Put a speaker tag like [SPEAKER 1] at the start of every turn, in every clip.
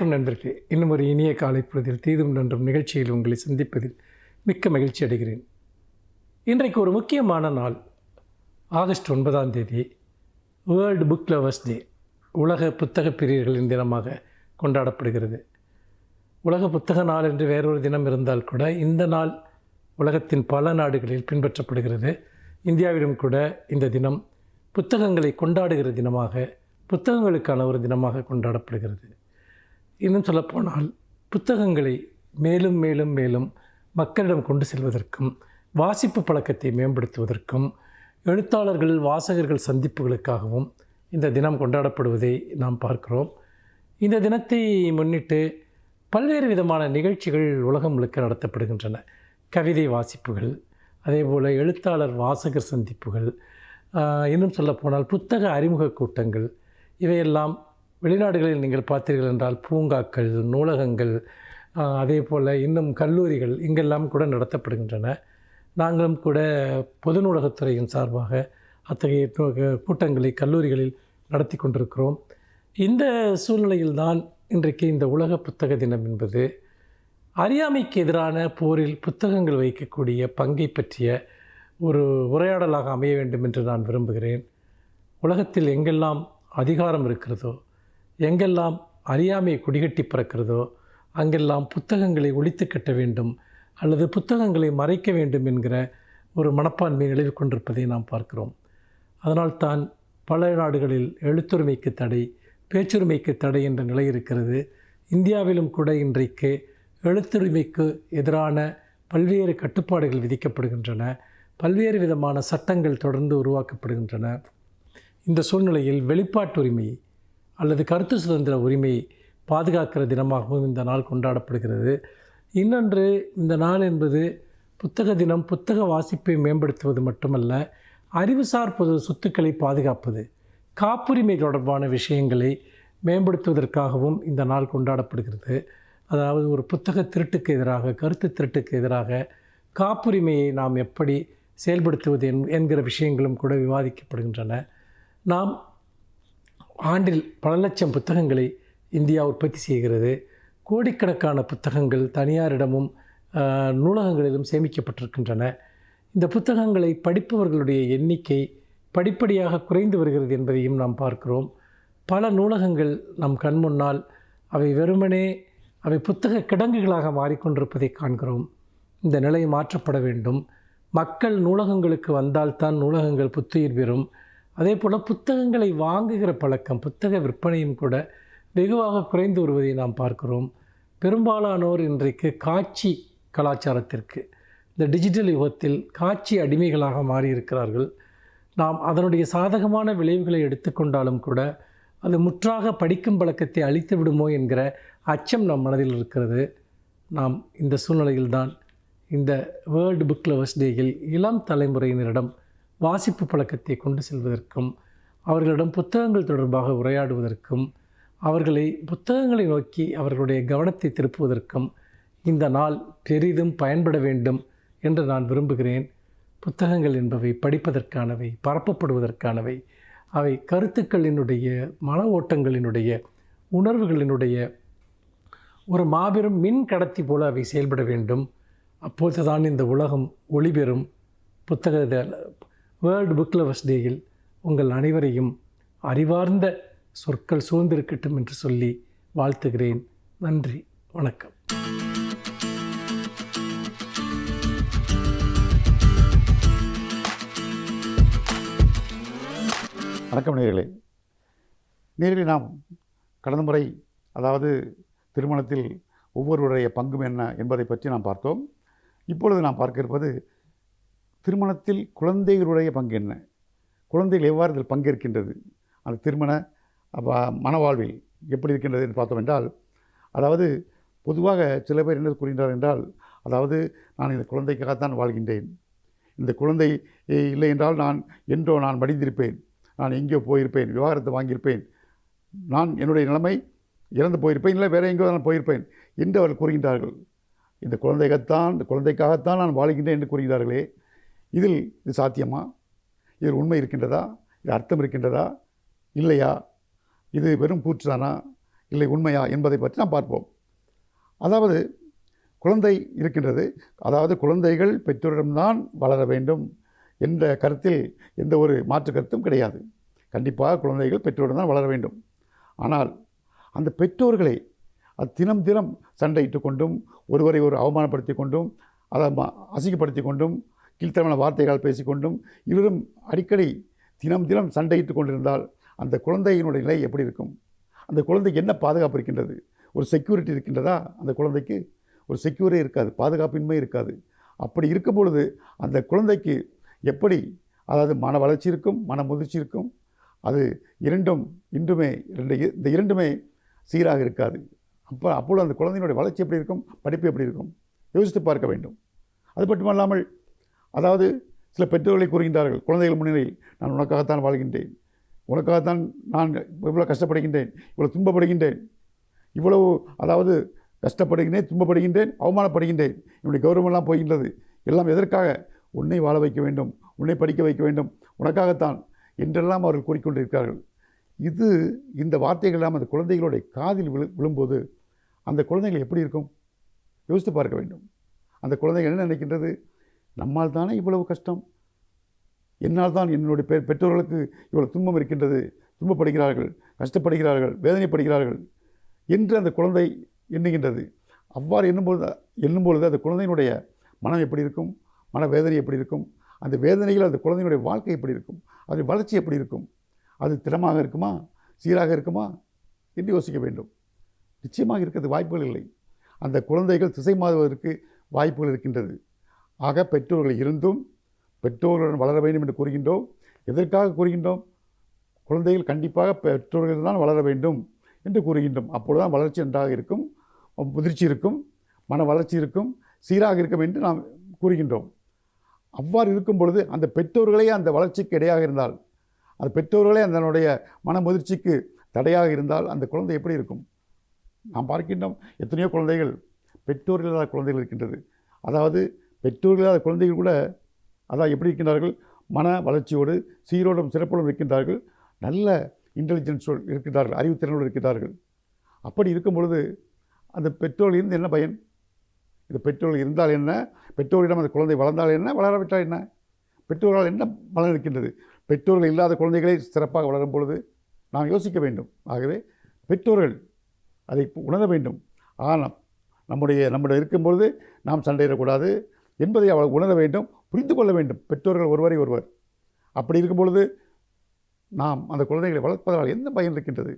[SPEAKER 1] வணக்கம் நண்பர்களே. இன்னும் ஒரு இனிய காலை பொழுதில் தீதும் நன்றும் நிகழ்ச்சியில் உங்களை சந்திப்பதில் மிக்க மகிழ்ச்சி அடைகிறேன். இன்றைக்கு ஒரு முக்கியமான நாள். ஆகஸ்ட் 9ஆம் தேதி வேர்ல்டு புக் லவர்ஸ் டே, உலக புத்தக பிரியர்களின் தினமாக கொண்டாடப்படுகிறது. உலக புத்தக நாள் என்று வேறொரு தினம் இருந்தால் கூட இந்த நாள் உலகத்தின் பல நாடுகளில் பின்பற்றப்படுகிறது. இந்தியாவிலும் கூட இந்த தினம் புத்தகங்களை கொண்டாடுகிற தினமாக, புத்தகங்களுக்கான ஒரு தினமாக கொண்டாடப்படுகிறது. இன்னும் சொல்லப்போனால் புத்தகங்களை மேலும் மேலும் மேலும் மக்களிடம் கொண்டு செல்வதற்கும், வாசிப்பு பழக்கத்தை மேம்படுத்துவதற்கும், எழுத்தாளர்கள் வாசகர்கள் சந்திப்புகளுக்காகவும் இந்த தினம் கொண்டாடப்படுவதை நாம் பார்க்கிறோம். இந்த தினத்தை முன்னிட்டு பல்வேறு விதமான நிகழ்ச்சிகள் உலகம் முழுக்க நடத்தப்படுகின்றன. கவிதை வாசிப்புகள், அதேபோல் எழுத்தாளர் வாசகர் சந்திப்புகள், இன்னும் சொல்லப்போனால் புத்தக அறிமுக கூட்டங்கள், இவையெல்லாம் வெளிநாடுகளில் நீங்கள் பார்த்தீர்கள் என்றால் பூங்காக்கள், நூலகங்கள், அதே போல் இன்னும் கல்லூரிகள் இங்கெல்லாம் கூட நடத்தப்படுகின்றன. நாங்களும் கூட பொது நூலகத்துறையின் சார்பாக அத்தகைய கூட்டங்களை கல்லூரிகளில் நடத்தி கொண்டிருக்கிறோம். இந்த சூழ்நிலையில்தான் இன்றைக்கு இந்த உலக புத்தக தினம் என்பது அறியாமைக்கு எதிரான போரில் புத்தகங்கள் வகிக்கக்கூடிய பங்கை பற்றிய ஒரு உரையாடலாக அமைய வேண்டும் என்று நான் விரும்புகிறேன். உலகத்தில் எங்கெல்லாம் அதிகாரம் இருக்கிறதோ, எங்கெல்லாம் அறியாமை குடிகட்டி பறக்கிறதோ, அங்கெல்லாம் புத்தகங்களை ஒழித்து கட்ட வேண்டும் அல்லது புத்தகங்களை மறைக்க வேண்டும் என்கிற ஒரு மனப்பான்மை நிலவி கொண்டிருப்பதை நாம் பார்க்கிறோம். அதனால்தான் பல நாடுகளில் எழுத்துரிமைக்கு தடை, பேச்சுரிமைக்கு தடை என்ற நிலை இருக்கிறது. இந்தியாவிலும் கூட இன்றைக்கு எழுத்துரிமைக்கு எதிரான பல்வேறு கட்டுப்பாடுகள் விதிக்கப்படுகின்றன. பல்வேறு விதமான சட்டங்கள் தொடர்ந்து உருவாக்கப்படுகின்றன. இந்த சூழ்நிலையில் வெளிப்பாட்டுரிமை அல்லது கருத்து சுதந்திர உரிமையை பாதுகாக்கிற தினமாகவும் இந்த நாள் கொண்டாடப்படுகிறது. இன்னொன்று, இந்த நாள் என்பது புத்தக தினம். புத்தக வாசிப்பை மேம்படுத்துவது மட்டுமல்ல, அறிவுசார் பொது சொத்துக்களை பாதுகாப்பது, காப்புரிமை தொடர்பான விஷயங்களை மேம்படுத்துவதற்காகவும் இந்த நாள் கொண்டாடப்படுகிறது. அதாவது ஒரு புத்தக திருட்டுக்கு எதிராக, கருத்து திருட்டுக்கு எதிராக காப்புரிமையை நாம் எப்படி செயல்படுத்துவது என்கிற விஷயங்களும் கூட விவாதிக்கப்படுகின்றன. நாம் ஆண்டில் பல லட்சம் புத்தகங்களை இந்தியா உற்பத்தி செய்கிறது. கோடிக்கணக்கான புத்தகங்கள் தனியாரிடமும் நூலகங்களிலும் சேமிக்கப்பட்டிருக்கின்றன. இந்த புத்தகங்களை படிப்பவர்களுடைய எண்ணிக்கை படிப்படியாக குறைந்து வருகிறது என்பதையும் நாம் பார்க்கிறோம். பல நூலகங்கள் நம் கண் முன்னால் அவை புத்தக கிடங்குகளாக மாறிக்கொண்டிருப்பதை காண்கிறோம். இந்த நிலை மாற்றப்பட வேண்டும். மக்கள் நூலகங்களுக்கு வந்தால்தான் நூலகங்கள் புத்துயிர் பெறும். அதே போல் புத்தகங்களை வாங்குகிற பழக்கம், புத்தக விற்பனையும் கூட வெகுவாக குறைந்து வருவதை நாம் பார்க்கிறோம். பெரும்பாலானோர் இன்றைக்கு காட்சி கலாச்சாரத்திற்கு, இந்த டிஜிட்டல் யுகத்தில் காட்சி அடிமைகளாக மாறியிருக்கிறார்கள். நாம் அதனுடைய சாதகமான விளைவுகளை எடுத்துக்கொண்டாலும் கூட அது முற்றாக படிக்கும் பழக்கத்தை அழித்து விடுமோ என்கிற அச்சம் நம் மனதில் இருக்கிறது. நாம் இந்த சூழ்நிலையில்தான் இந்த வேர்ல்டு புக் லவர்ஸ் டேயில் இளம் தலைமுறையினரிடம் வாசிப்பு பழக்கத்தை கொண்டு செல்வதற்கும், அவர்களிடம் புத்தகங்கள் தொடர்பாக உரையாடுவதற்கும், அவர்களை புத்தகங்களை நோக்கி அவர்களுடைய கவனத்தை திருப்புவதற்கும் இந்த நாள் பெரிதும் பயன்பட வேண்டும் என்று நான் விரும்புகிறேன். புத்தகங்கள் என்பவை படிப்பதற்கானவை, பரப்பப்படுவதற்கானவை. அவை கருத்துக்களினுடைய, மன ஓட்டங்களினுடைய, உணர்வுகளினுடைய ஒரு மாபெரும் மின் கடத்தி போல அவை செயல்பட வேண்டும். அப்போதுதான் இந்த உலகம் ஒளி பெறும். வேர்ல்டு புக் லவர்ஸ் டேயில் உங்கள் அனைவரையும் அறிவார்ந்த சொற்கள் சூழ்ந்திருக்கட்டும் என்று சொல்லி வாழ்த்துகிறேன். நன்றி, வணக்கம்.
[SPEAKER 2] வணக்கம் நேயர்களே. நாம் கடந்த முறை, அதாவது திருமணத்தில் ஒவ்வொருவருடைய பங்கும் என்ன என்பதை பற்றி நாம் பார்த்தோம். இப்பொழுது நாம் பார்க்க இருப்பது திருமணத்தில் குழந்தைகளுடைய பங்கு என்ன, குழந்தைகள் எவ்வாறு இதில் பங்கேற்கின்றது, அந்த திருமண மனவாழ்வில் எப்படி இருக்கின்றது என்று பார்த்தோம் என்றால், அதாவது பொதுவாக சில பேர் என்ன கூறுகின்றார் என்றால், அதாவது நான் இந்த குழந்தைக்காகத்தான் வாழ்கின்றேன், இந்த குழந்தை இல்லை என்றால் நான் மடிந்திருப்பேன், நான் எங்கேயோ போயிருப்பேன், விவாகரத்தை வாங்கியிருப்பேன், நான் என்னுடைய நிலைமை இறந்து போயிருப்பேன், இல்லை வேறு எங்கேயோ நான் போயிருப்பேன் என்று அவர்கள் கூறுகின்றார்கள். இந்த குழந்தைக்காகத்தான் நான் வாழ்கின்றேன் என்று கூறுகிறார்களே, இது சாத்தியமா? இதில் உண்மை இருக்கின்றதா? இது அர்த்தம் இருக்கின்றதா இல்லையா? இது வெறும் கூற்றுதானா இல்லை உண்மையா என்பதை பற்றி நாம் பார்ப்போம். அதாவது குழந்தை இருக்கின்றது, அதாவது குழந்தைகள் பெற்றோரிடம்தான் வளர வேண்டும் என்ற கருத்தில் எந்த ஒரு மாற்று கருத்தும் கிடையாது. கண்டிப்பாக குழந்தைகள் பெற்றோரிடம் தான் வளர வேண்டும். ஆனால் அந்த பெற்றோர்களை அது தினம் தினம் சண்டையிட்டு கொண்டும் ஒருவரை ஒரு அவமானப்படுத்தி கொண்டும் அதை அசிங்கப்படுத்தி கொண்டும் கீழ்த்தரமான வார்த்தைகள் பேசிக்கொண்டும் இவரும் அடிக்கடி தினம் தினம் சண்டையிட்டு கொண்டிருந்தால் அந்த குழந்தையினுடைய நிலை எப்படி இருக்கும்? அந்த குழந்தைக்கு என்ன பாதுகாப்பு இருக்கின்றது? ஒரு செக்யூரிட்டி இருக்கின்றதா? அந்த குழந்தைக்கு ஒரு செக்யூரே இருக்காது, பாதுகாப்பின்மை இருக்காது. அப்படி இருக்கும் பொழுது அந்த குழந்தைக்கு எப்படி, அதாவது மன வளர்ச்சி இருக்கும், மன முதிர்ச்சி இருக்கும். அது இரண்டும் இந்த இரண்டுமே சீராக இருக்காது. அப்பொழுது அந்த குழந்தையினுடைய வளர்ச்சி எப்படி இருக்கும், படிப்பு எப்படி இருக்கும், யோசித்து பார்க்க வேண்டும். அது மட்டுமல்லாமல், அதாவது சில பெற்றோர்களை கூறுகின்றார்கள் குழந்தைகள் முன்னிலையில், நான் உனக்காகத்தான் வாழ்கின்றேன், உனக்காகத்தான் நான் இவ்வளோ கஷ்டப்படுகின்றேன், இவ்வளோ துன்பப்படுகின்றேன், இவ்வளவு அதாவது கஷ்டப்படுகின்றேன், துன்பப்படுகின்றேன், அவமானப்படுகின்றேன், என்னுடைய கௌரவமெல்லாம் போகின்றது, எல்லாம் எதற்காக? உன்னை வாழ வைக்க வேண்டும், உன்னை படிக்க வைக்க வேண்டும், உனக்காகத்தான் என்றெல்லாம் அவர்கள் கூறிக்கொண்டிருக்கிறார்கள். இந்த வார்த்தைகள் எல்லாம் அந்த குழந்தைகளுடைய காதில் விழும்போது அந்த குழந்தைகள் எப்படி இருக்கும்? யோசித்து பார்க்க வேண்டும். அந்த குழந்தைகள் என்ன நினைக்கின்றது? நம்மால் தானே இவ்வளவு கஷ்டம், என்னால் தான் என்னுடைய பெற்றோர்களுக்கு இவ்வளவு துன்பம் இருக்கின்றது, துன்பப்படுகிறார்கள், கஷ்டப்படுகிறார்கள், வேதனைப்படுகிறார்கள் என்று அந்த குழந்தை எண்ணுகின்றது. அவ்வாறு எண்ணும்பொழுது அந்த குழந்தையினுடைய மனம் எப்படி இருக்கும், மனவேதனை எப்படி இருக்கும், அந்த வேதனையில் அந்த குழந்தையினுடைய வாழ்க்கை எப்படி இருக்கும், அதனுடைய வளர்ச்சி எப்படி இருக்கும், அது திடமாக இருக்குமா, சீராக இருக்குமா என்று யோசிக்க வேண்டும். நிச்சயமாக இருக்கிறது வாய்ப்புகள் இல்லை. அந்த குழந்தைகள் திசை மாறுவதற்கு வாய்ப்புகள் இருக்கின்றது. ஆக பெற்றோர்கள் இருந்தும் பெற்றோர்களுடன் வளர வேண்டும் என்று கூறுகின்றோம். எதற்காக கூறுகின்றோம்? குழந்தைகள் கண்டிப்பாக பெற்றோர்கள் தான் வளர வேண்டும் என்று கூறுகின்றோம். அப்பொழுதுதான் வளர்ச்சி நன்றாக இருக்கும், முதிர்ச்சி இருக்கும், மன வளர்ச்சி இருக்கும், சீராக இருக்கும் என்று நாம் கூறுகின்றோம். அவ்வாறு இருக்கும் பொழுது அந்த பெற்றோர்களே அந்த வளர்ச்சிக்கு இடையாக இருந்தால், அந்த பெற்றோர்களே அதனுடைய மன முதிர்ச்சிக்கு தடையாக இருந்தால் அந்த குழந்தை எப்படி இருக்கும்? நாம் பார்க்கின்றோம் எத்தனையோ குழந்தைகள் பெற்றோர்கள் இல்லாத குழந்தைகள் இருக்கின்றது. அதாவது பெற்றோர்கள் இல்லாத குழந்தைகள் கூட அதாவது எப்படி இருக்கின்றார்கள்? மன வளர்ச்சியோடு சீரோடும் சிறப்போடும் இருக்கின்றார்கள், நல்ல இன்டெலிஜென்ஸோடு இருக்கின்றார்கள், அறிவுத்திறனோடு இருக்கின்றார்கள். அப்படி இருக்கும் பொழுது அந்த பெற்றோர்கள் இருந்து என்ன பயன்? இந்த பெற்றோர்கள் இருந்தால் என்ன, பெற்றோரிடம் அந்த குழந்தை வளர்ந்தால் என்ன, வளராவிட்டால் என்ன? பெற்றோர்களால் என்ன பலன் இருக்கின்றது? பெற்றோர்கள் இல்லாத குழந்தைகளை சிறப்பாக வளரும் பொழுது நாம் யோசிக்க வேண்டும். ஆகவே பெற்றோர்கள் அதை உணர வேண்டும். ஆனால் நம்முடைய இருக்கும்பொழுது நாம் சண்டையிடக்கூடாது என்பதை அவள் உணர வேண்டும், புரிந்து கொள்ள வேண்டும். பெற்றோர்கள் ஒருவரை ஒருவர். அப்படி இருக்கும் பொழுது நாம் அந்த குழந்தைகளை வளர்ப்பதால் என்ன பயன் இருக்கின்றது?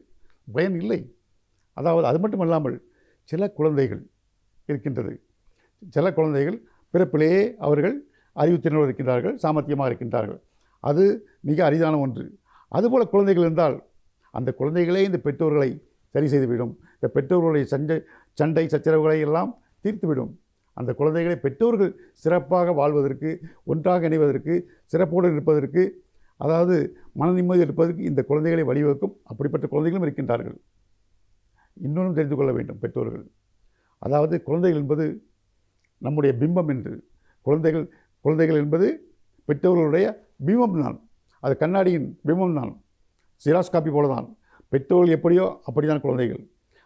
[SPEAKER 2] பயன் இல்லை. அதாவது அது மட்டுமல்லாமல் சில குழந்தைகள் இருக்கின்றது, சில குழந்தைகள் பிறப்பிலேயே அவர்கள் அறிவுத்திறனோடு இருக்கின்றார்கள், சாமர்த்தியமாக இருக்கின்றார்கள். அது மிக அரிதான ஒன்று. அதுபோல் குழந்தைகள் இருந்தால் அந்த குழந்தைகளே இந்த பெற்றோர்களை சரி செய்துவிடும். இந்த பெற்றோர்களுடைய சண்டை சச்சரவுகளை எல்லாம் தீர்த்துவிடும். அந்த குழந்தைகளை பெற்றோர்கள் சிறப்பாக வாழ்வதற்கு, ஒன்றாக இணைவதற்கு, சிறப்போடு இருப்பதற்கு, அதாவது மன நிம்மதி இருப்பதற்கு இந்த குழந்தைகளை வழிவகுக்கும். அப்படிப்பட்ட குழந்தைகளும் இருக்கின்றார்கள். இன்னொன்றும் தெரிந்து கொள்ள வேண்டும் பெற்றோர்கள். அதாவது குழந்தைகள் என்பது நம்முடைய பிம்பம் என்று. குழந்தைகள் என்பது பெற்றோர்களுடைய பிம்பம் தான். அது கண்ணாடியின் பிம்பம் தான், சிராஸ் காப்பி போல தான். பெற்றோர்கள் எப்படியோ அப்படி தான் குழந்தைகள்.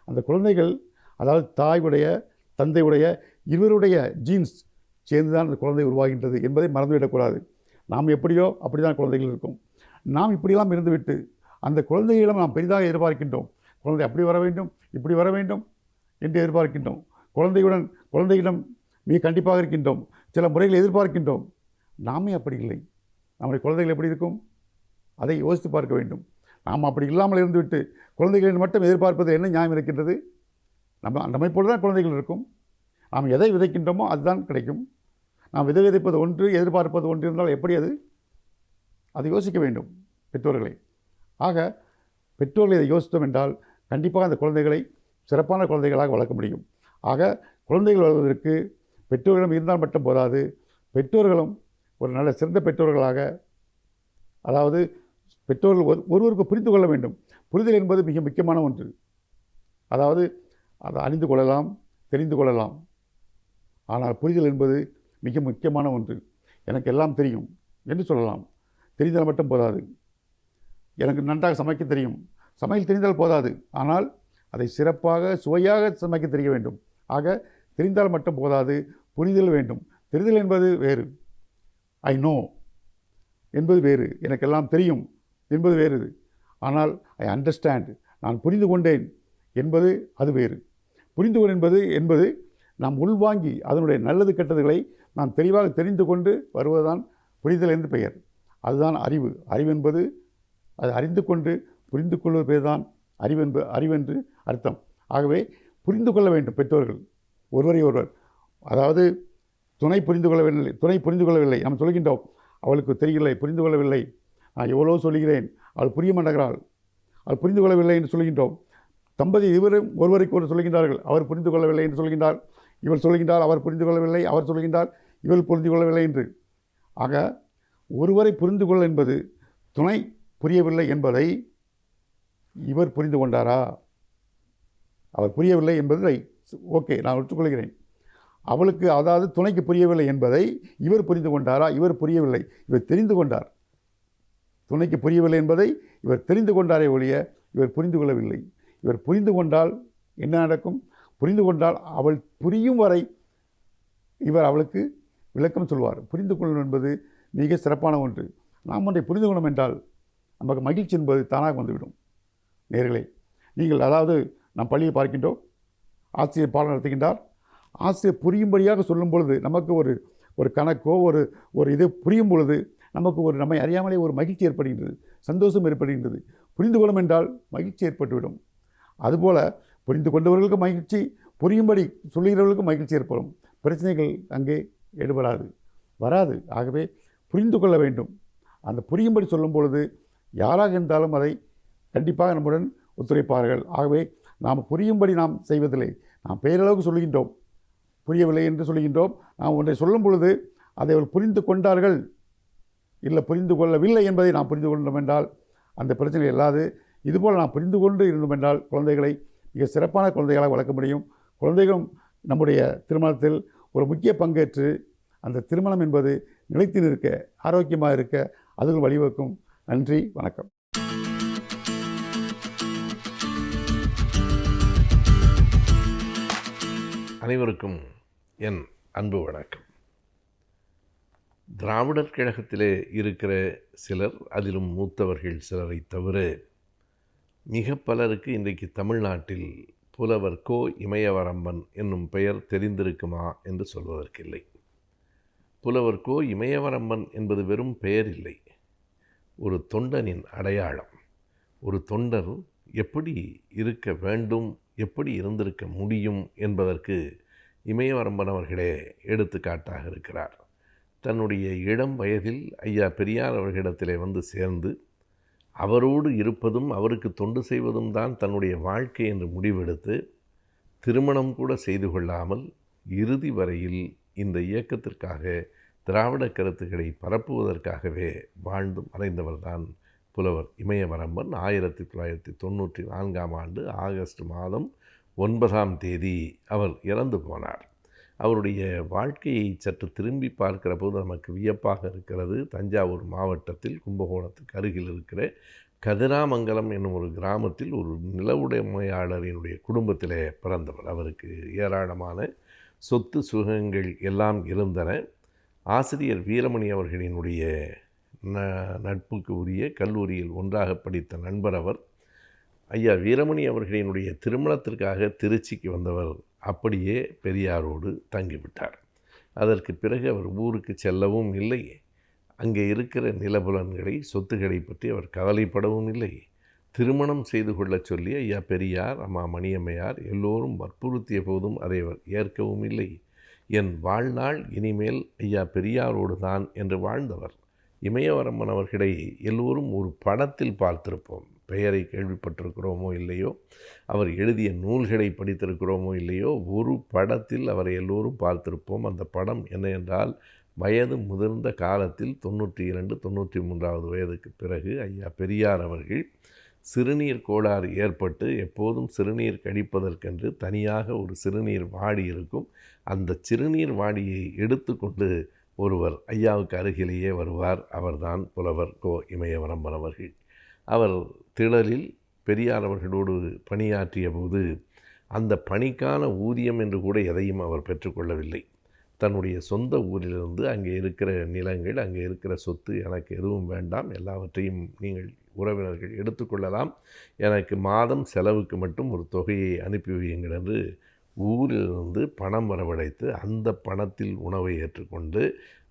[SPEAKER 2] அந்த குழந்தைகள் அதாவது தாயுடைய தந்தையுடைய இருவருடைய ஜீன்ஸ் சேர்ந்து தான் அந்த குழந்தை உருவாகின்றது என்பதை மறந்துவிடக்கூடாது. நாம் எப்படியோ அப்படி தான் குழந்தைகள் இருக்கும். நாம் இப்படியெல்லாம் இருந்துவிட்டு அந்த குழந்தைகளிடம் நாம் பெரிதாக எதிர்பார்க்கின்றோம். குழந்தை அப்படி வர வேண்டும், இப்படி வர வேண்டும் என்று எதிர்பார்க்கின்றோம். குழந்தையிடம் மிக கண்டிப்பாக இருக்கின்றோம், சில முறைகளை எதிர்பார்க்கின்றோம். நாமே அப்படி இல்லை. நம்முடைய குழந்தைகள் எப்படி இருக்கும் அதை யோசித்து பார்க்க வேண்டும். நாம் அப்படி இல்லாமல் இருந்துவிட்டு குழந்தைகளின் மட்டும் எதிர்பார்ப்பது என்ன நியாயம் இருக்கின்றது? நம்மை போல தான் குழந்தைகள் இருக்கும். நாம் எதை விதைக்கின்றோமோ அதுதான் கிடைக்கும். நாம் விதைப்பது ஒன்று, எதிர்பார்ப்பது ஒன்று இருந்தால் எப்படி அது? அதை யோசிக்க வேண்டும் பெற்றோர்களை. ஆக பெற்றோர்களை இதை யோசித்தோம் என்றால் கண்டிப்பாக அந்த குழந்தைகளை சிறப்பான குழந்தைகளாக வளர்க்க முடியும். ஆக குழந்தைகள் வளர்வதற்கு பெற்றோர்களிடம் இருந்தால் மட்டும் போதாது, பெற்றோர்களும் ஒரு நல்ல சிறந்த பெற்றோர்களாக, அதாவது பெற்றோர்கள் ஒருவருக்கு புரிந்து கொள்ள வேண்டும். புரிதல் என்பது மிக முக்கியமான ஒன்று. அதாவது அதை அறிந்து கொள்ளலாம், தெரிந்து கொள்ளலாம். ஆனால் புரிதல் என்பது மிக முக்கியமான ஒன்று. எனக்கு எல்லாம் தெரியும் என்று சொல்லலாம், தெரிந்தால் மட்டும் போதாது. எனக்கு நன்றாக சமைக்க தெரியும், சமையல் தெரிந்தால் போதாது. ஆனால் அதை சிறப்பாக சுவையாக சமைக்க தெரிய வேண்டும். ஆக தெரிந்தால் மட்டும் போதாது, புரிதல் வேண்டும். தெரிதல் என்பது வேறு, ஐ நோ என்பது வேறு, எனக்கெல்லாம் தெரியும் என்பது வேறு. ஆனால் ஐ அண்டர்ஸ்டாண்ட், நான் புரிந்து கொண்டேன் என்பது அது வேறு. புரிந்து கொள் என்பது நாம் உள்வாங்கி அதனுடைய நல்லது கெட்டதுகளை நாம் தெளிவாக தெரிந்து கொண்டு வருவதுதான் புரிதல் என்று பெயர். அதுதான் அறிவு. அறிவென்பது அது அறிந்து கொண்டு புரிந்து கொள்வது பேர் தான் அறிவென்று அர்த்தம். ஆகவே புரிந்து கொள்ள வேண்டும் பெற்றோர்கள் ஒருவரை ஒருவர். அதாவது துணை புரிந்து கொள்ளவில்லை நாம் சொல்கின்றோம், அவளுக்கு தெரியவில்லை, புரிந்து கொள்ளவில்லை, நான் எவ்வளோ சொல்கிறேன், அவள் புரிய மாட்டேங்கிறாள், அவள் புரிந்து கொள்ளவில்லை என்று சொல்கின்றோம். தம்பதி இருவரும் ஒருவருக்கு ஒருவர் சொல்கின்றார்கள், அவர் புரிந்து கொள்ளவில்லை என்று சொல்கின்றார், இவள் சொல்கின்றார் அவர் புரிந்து கொள்ளவில்லை, அவர் சொல்கின்றார் இவள் புரிந்து கொள்ளவில்லை என்று. ஆக ஒருவரை புரிந்து கொள்ள என்பது துணை புரியவில்லை என்பதை இவர் புரிந்து கொண்டாரா, அவர் புரியவில்லை என்பதை ஓகே நான் ஒத்துக்கொள்கிறேன். அவளுக்கு அதாவது துணைக்கு புரியவில்லை என்பதை இவர் புரிந்து கொண்டாரா, இவர் புரியவில்லை, இவர் தெரிந்து கொண்டார். துணைக்கு புரியவில்லை என்பதை இவர் தெரிந்து கொண்டாரே ஒழிய இவர் புரிந்து கொள்ளவில்லை. இவர் புரிந்து கொண்டால் என்ன நடக்கும்? புரிந்து கொண்டால் அவள் புரியும் வரை இவர் அவளுக்கு விளக்கம் சொல்வார். புரிந்து கொள்ளணும் என்பது மிக சிறப்பான ஒன்று. நாம் ஒன்றை புரிந்து கொள்ளணும் என்றால் நமக்கு மகிழ்ச்சி என்பது தானாக வந்துவிடும். நேர்களே, நீங்கள் அதாவது நாம் பள்ளியை பார்க்கின்றோம், ஆசிரியர் பாடம் நடத்துகின்றார், ஆசிரியர் புரியும்படியாக சொல்லும் பொழுது நமக்கு ஒரு கணக்கோ ஒரு இது புரியும் பொழுது நமக்கு நம்மை அறியாமலே ஒரு மகிழ்ச்சி ஏற்படுகின்றது, சந்தோஷம் ஏற்படுகின்றது. புரிந்து கொள்ளும் என்றால் மகிழ்ச்சி ஏற்பட்டுவிடும். அதுபோல் புரிந்து கொண்டவர்களுக்கு மகிழ்ச்சி, புரியும்படி சொல்லுகிறவர்களுக்கும் மகிழ்ச்சி ஏற்படும். பிரச்சனைகள் அங்கே வராது. ஆகவே புரிந்து கொள்ள வேண்டும். அந்த புரியும்படி சொல்லும் பொழுது யாராக இருந்தாலும் அதை கண்டிப்பாக நம்முடன் ஒத்துழைப்பார்கள். ஆகவே நாம் புரியும்படி நாம் செய்வதில்லை, நாம் பெயரளவுக்கு சொல்கின்றோம், புரியவில்லை என்று சொல்கின்றோம். நாம் ஒன்றை சொல்லும் பொழுது அதை அவர்கள் புரிந்து கொண்டார்கள் இல்லை புரிந்து கொள்ளவில்லை என்பதை நாம் புரிந்து கொண்டோம் என்றால் அந்த பிரச்சனை இல்லாது. இதுபோல் நாம் புரிந்து கொண்டு இருந்தோம் என்றால் குழந்தைகளை மிக சிறப்பான குழந்தைகளாக வளர்க்க முடியும். குழந்தைகளும் நம்முடைய திருமணத்தில் ஒரு முக்கிய பங்கேற்று அந்த திருமணம் என்பது நிலைத்து நிற்க, ஆரோக்கியமாக இருக்க அதுகள் வழிவகுக்கும். நன்றி, வணக்கம்.
[SPEAKER 3] அனைவருக்கும் என் அன்பு வணக்கம். திராவிடர் கழகத்திலே இருக்கிற சிலர், அதிலும் மூத்தவர்கள் சிலரை தவிர மிக பலருக்கு இன்றைக்கு தமிழ்நாட்டில் புலவர் கோ இமயவரம்பன் என்னும் பெயர் தெரிந்திருக்குமா என்று சொல்வதற்கில்லை. புலவர் கோ இமயவரம்பன் என்பது வெறும் பெயர் இல்லை, ஒரு தொண்டனின் அடையாளம். ஒரு தொண்டர் எப்படி இருக்க வேண்டும், எப்படி இருந்திருக்க முடியும் என்பதற்கு இமயவரம்பன் அவர்களே எடுத்துக்காட்டாக இருக்கிறார். தன்னுடைய இளம் வயதில் ஐயா பெரியார் அவர்களிடத்திலே வந்து சேர்ந்து அவரோடு இருப்பதும் அவருக்கு தொண்டு செய்வதும் தான் தன்னுடைய வாழ்க்கை என்று முடிவெடுத்து திருமணம் கூட செய்து கொள்ளாமல் இறுதி வரையில் இந்த இயக்கத்திற்காக திராவிட கருத்துக்களை பரப்புவதற்காகவே வாழ்ந்து மறைந்தவர்தான் புலவர் இமயவரம்பன். 1994 ஆண்டு ஆகஸ்ட் மாதம் 9ஆம் தேதி அவர் இறந்து போனார். அவருடைய வாழ்க்கையை சற்று திரும்பி பார்க்கிற போது நமக்கு வியப்பாக இருக்கிறது. தஞ்சாவூர் மாவட்டத்தில் கும்பகோணத்துக்கு அருகில் இருக்கிற கதிராமங்கலம் என்னும் ஒரு கிராமத்தில் ஒரு நிலவுடைமையாளரினுடைய குடும்பத்திலே பிறந்தவர். அவருக்கு ஏராளமான சொத்து சுகங்கள் எல்லாம் இருந்தன. ஆசிரியர் வீரமணி அவர்களினுடைய நட்புக்கு உரிய கல்லூரியில் ஒன்றாக படித்த நண்பர் அவர். ஐயா வீரமணி அவர்களினுடைய திருமணத்திற்காக திருச்சிக்கு வந்தவர் அப்படியே பெரியாரோடு தங்கிவிட்டார். அதற்கு பிறகு அவர் ஊருக்கு செல்லவும் இல்லை. அங்கே இருக்கிற நிலபுலன்களை, சொத்துக்களை பற்றி அவர் கவலைப்படவும் இல்லை. திருமணம் செய்து கொள்ளச் சொல்லி ஐயா பெரியார், அம்மா மணியம்மையார் எல்லோரும் வற்புறுத்திய போதும் அதை அவர் ஏற்கவும் இல்லை. என் வாழ்நாள் இனிமேல் ஐயா பெரியாரோடு தான் என்று வாழ்ந்தவர். இமயவரம்பன் அவர்களை எல்லோரும் ஒரு படத்தில் பார்த்திருப்போம். பெயரை கேள்விப்பட்டிருக்கிறோமோ இல்லையோ, அவர் எழுதிய நூல்களை படித்திருக்கிறோமோ இல்லையோ, ஒரு படத்தில் அவரை எல்லோரும் பார்த்திருப்போம். அந்த படம் என்ன என்றால், வயது முதிர்ந்த காலத்தில் 92-93வது வயதுக்கு பிறகு ஐயா பெரியார் அவர்கள் சிறுநீர் கோளாறு ஏற்பட்டு எப்போதும் சிறுநீர் கழிப்பதற்கென்று தனியாக ஒரு சிறுநீர் வாடி இருக்கும். அந்த சிறுநீர் வாடியை எடுத்து கொண்டு ஒருவர் ஐயாவுக்கு அருகிலேயே வருவார். அவர்தான் புலவர் கோ இமயவரம்பன் அவர்கள். அவர் திடலில் பெரியார் அவர்களோடு பணியாற்றிய போது அந்த பணிக்கான ஊதியம் என்று கூட எதையும் அவர் பெற்றுக்கொள்ளவில்லை. தன்னுடைய சொந்த ஊரிலிருந்து அங்கே இருக்கிற நிலங்கள், அங்கே இருக்கிற சொத்து எனக்கு எதுவும் வேண்டாம், எல்லாவற்றையும் நீங்கள் உறவினர்கள் எடுத்துக்கொள்ளலாம், எனக்கு மாதம் செலவுக்கு மட்டும் ஒரு தொகையை அனுப்பி வையுங்கள் என்று ஊரிலிருந்து பணம் வரவழைத்து அந்த பணத்தில் உணவை ஏற்றுக்கொண்டு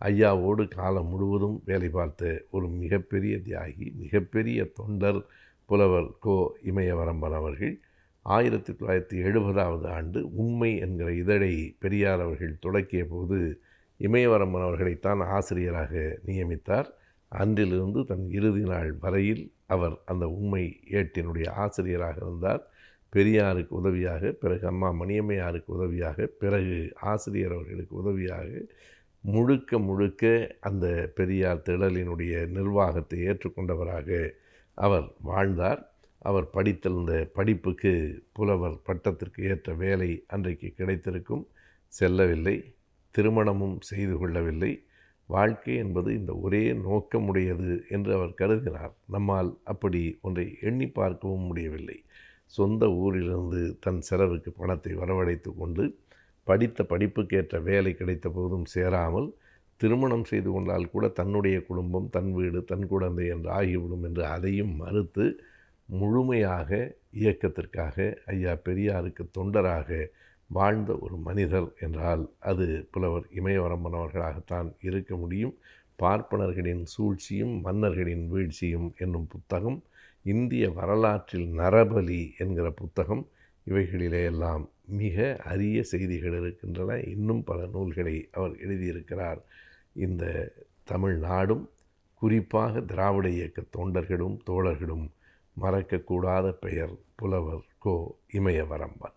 [SPEAKER 3] ஐயாவோடு காலம் முழுவதும் வேலை பார்த்த ஒரு மிகப்பெரிய தியாகி, மிகப்பெரிய தொண்டர் புலவர் கோ. இமயவரம்பன் அவர்கள் 1970ஆவது ஆண்டு உண்மை என்கிற இதழை பெரியார் அவர்கள் தொடக்கிய போது இமயவரம்பன் அவர்களைத்தான் ஆசிரியராக நியமித்தார். அன்றிலிருந்து தன் இறுதி நாள் வரையில் அவர் அந்த உண்மை ஏட்டினுடைய ஆசிரியராக இருந்தார். பெரியாருக்கு உதவியாக, பிறகு அம்மா மணியம்மையாருக்கு உதவியாக, பிறகு ஆசிரியர் அவர்களுக்கு உதவியாக முழுக்க முழுக்க அந்த பெரியார் திடலினுடைய நிர்வாகத்தை ஏற்றுக்கொண்டவராக அவர் வாழ்ந்தார். அவர் படித்திருந்த படிப்புக்கு புலவர் பட்டத்திற்கு ஏற்ற வேலை அன்றைக்கு கிடைத்திருக்கும், செல்லவில்லை, திருமணமும் செய்து கொள்ளவில்லை. வாழ்க்கை என்பது இந்த ஒரே நோக்கமுடையது என்று அவர் கருதினார். நம்மால் அப்படி ஒன்றை எண்ணி பார்க்கவும் முடியவில்லை. சொந்த ஊரிலிருந்து தன் செலவுக்கு பணத்தை வரவழைத்து கொண்டு படித்த படிப்புக்கேற்ற வேலை கிடைத்த போதும் சேராமல், திருமணம் செய்து கொண்டால் கூட தன்னுடைய குடும்பம், தன் வீடு, தன் குழந்தை என்று ஆகிவிடும் என்று அதையும் மறுத்து முழுமையாக இயக்கத்திற்காக ஐயா பெரியாருக்கு தொண்டராக வாழ்ந்த ஒரு மனிதர் என்றால் அது புலவர் இமயவரம்பன் அவர்களாகத்தான் இருக்க முடியும். பார்ப்பனர்களின் சூழ்ச்சியும் மன்னர்களின் வீழ்ச்சியும் என்னும் புத்தகம், இந்திய வரலாற்றில் நரபலி என்கிற புத்தகம், இவைகளிலேயெல்லாம் மிக அரிய செய்திகள் இருக்கின்றன. இன்னும் பல நூல்களை அவர் எழுதியிருக்கிறார். இந்த தமிழ்நாடும் குறிப்பாக திராவிட இயக்க தொண்டர்களும் தோழர்களும் மறக்கக்கூடாத பெயர் புலவர் கோ. இமயவரம்பன்.